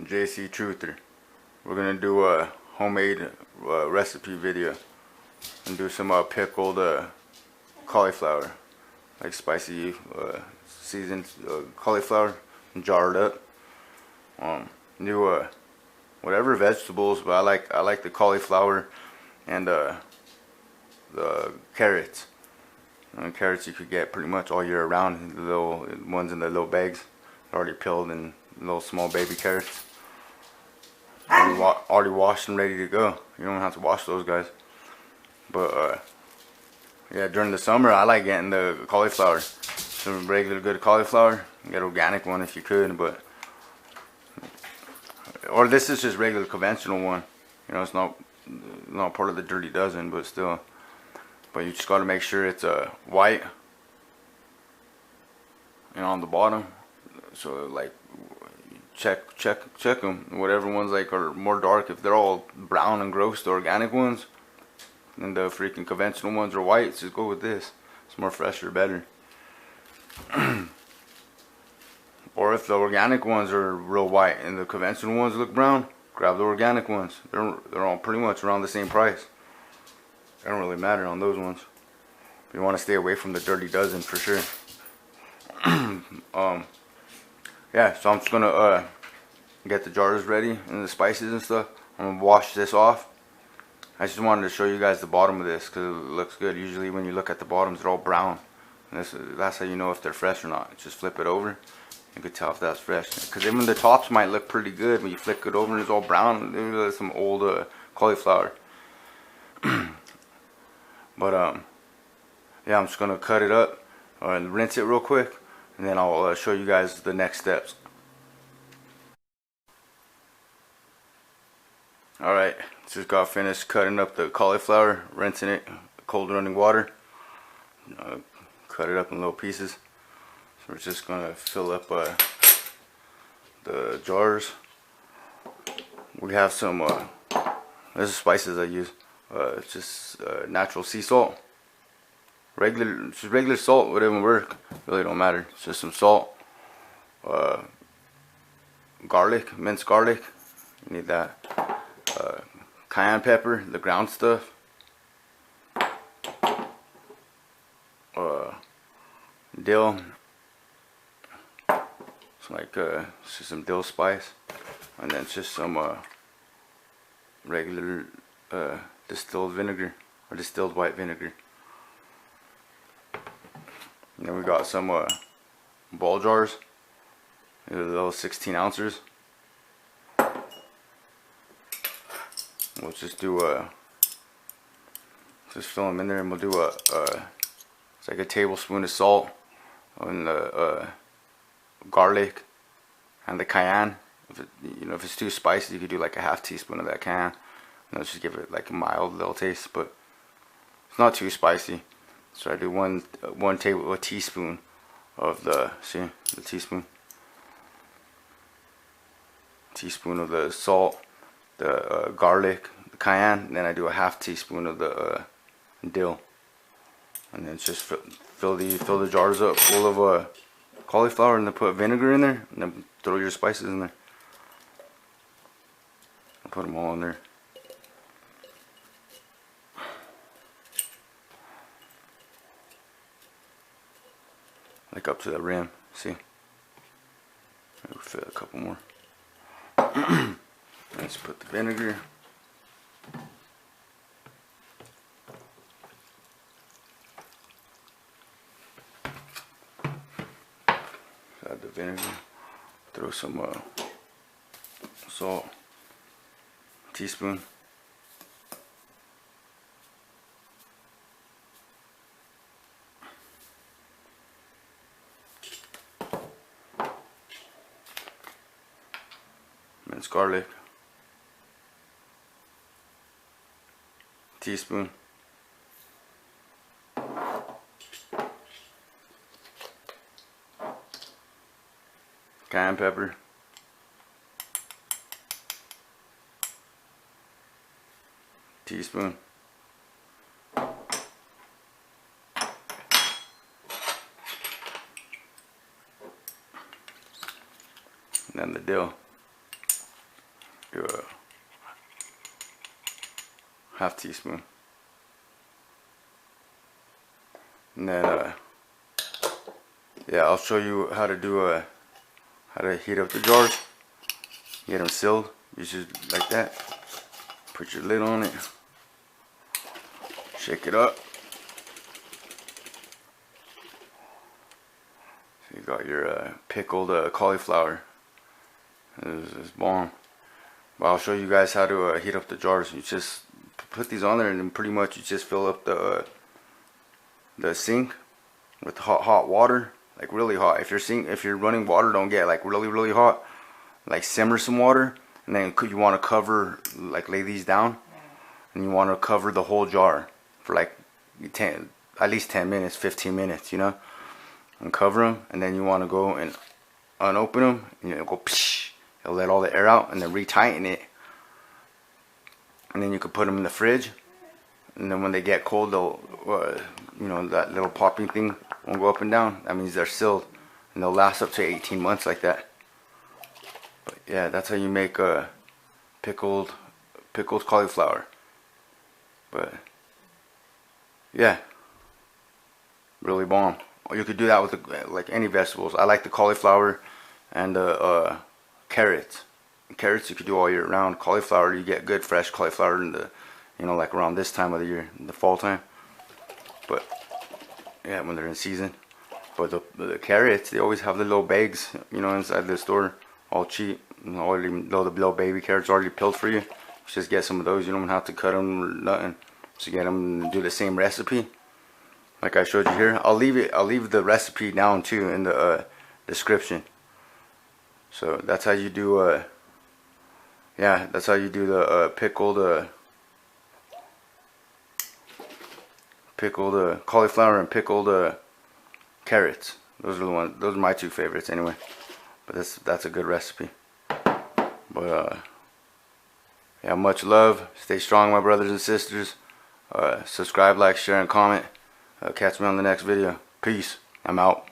JCTRUTHER. We're gonna do a homemade recipe video and do some pickled cauliflower, like spicy seasoned cauliflower, and jar it up. Do whatever vegetables, but I like the cauliflower and the carrots. And carrots you could get pretty much all year around. The little ones in the little bags, already peeled, and little small baby carrots. Already washed and ready to go. You don't have to wash those guys. But yeah, during the summer I like getting the cauliflower. Some regular good cauliflower. Get organic one if you could, but or this is just regular conventional one. You know, it's not part of the Dirty Dozen, but still. But you just got to make sure it's white, and on the bottom. So like check them. Whatever ones like are more dark, if they're all brown and gross, the organic ones, and the freaking conventional ones are white, just go with this. It's more fresher, better. Or if the organic ones are real white and the conventional ones look brown, grab the organic ones. They're all pretty much around the same price. It don't really matter on those ones. You want to stay away from the Dirty Dozen for sure. Yeah, so I'm just gonna get the jars ready and the spices and stuff. I'm gonna wash this off. I just wanted to show you guys the bottom of this because it looks good. Usually when you look at the bottoms, they're all brown. And that's how you know if they're fresh or not. Just flip it over. You can tell if that's fresh. Because even the tops might look pretty good when you flick it over and it's all brown. There's some old cauliflower. But yeah, I'm just gonna cut it up and rinse it real quick, and then I'll show you guys the next steps. Alright, just got finished cutting up the cauliflower, rinsing it, cold running water. Cut it up in little pieces. So we're just gonna fill up the jars. We have some this is spices I use. It's just natural sea salt. Just regular salt would even work. Really don't matter. It's just some salt. Garlic, minced garlic. You need that. Cayenne pepper, the ground stuff. Dill. It's like it's just some dill spice, and then it's just some regular distilled vinegar, or distilled white vinegar. And then we got some ball jars. These are those 16 ounces. We'll just do just fill them in there, and we'll do it's like a tablespoon of salt, and the garlic, and the cayenne. If it's too spicy, you could do like a half teaspoon of that cayenne. Let's just give it like a mild little taste, but it's not too spicy. So I do a teaspoon of the teaspoon of the salt, the garlic, the cayenne, and then I do a half teaspoon of the dill, and then just fill the jars up full of cauliflower, and then put vinegar in there, and then throw your spices in there. I'll put them all in there. Like up to the rim, see? We'll fit a couple more. Let's put the vinegar. Add the vinegar. Throw some salt. Teaspoon. Minced garlic, teaspoon, cayenne pepper, teaspoon, and then the dill. do a half teaspoon. And then yeah, I'll show you how to do how to heat up the jars. Get them sealed. You just like that. Put your lid on it. Shake it up. So you got your pickled cauliflower. This is bomb. But I'll show you guys how to heat up the jars. You just put these on there, and then pretty much you just fill up the sink with hot water, like really hot. If you're running water, don't get like really hot. Like simmer some water, and then you want to cover, like lay these down, and you want to cover the whole jar for like at least 10 minutes, 15 minutes, you know, and cover them. And then you want to go and unopen them, and you go psh, it'll let all the air out, and then retighten it, and then you can put them in the fridge. And then when they get cold, they'll you know, that little popping thing won't go up and down. That means they're sealed, and they'll last up to 18 months like that. But yeah, that's how you make pickled cauliflower. But yeah, really bomb. Or you could do that with like any vegetables. I like the cauliflower and the carrots. Carrots you could do all year round. Cauliflower, you get good fresh cauliflower in the, you know, like around this time of the year, in the fall time. But yeah, when they're in season. But the carrots, they always have the little bags, you know, inside the store, all cheap. You know, already little baby carrots already peeled for you. Just get some of those. You don't have to cut them or nothing. Just get them and do the same recipe, like I showed you here. I'll leave the recipe down too in the description. So that's how you do yeah, that's how you do the pickled cauliflower and pickled carrots. Those are the ones. Those are my two favorites anyway. But that's a good recipe. But yeah, much love. Stay strong, my brothers and sisters. Subscribe, like, share, and comment. Catch me on the next video. Peace. I'm out.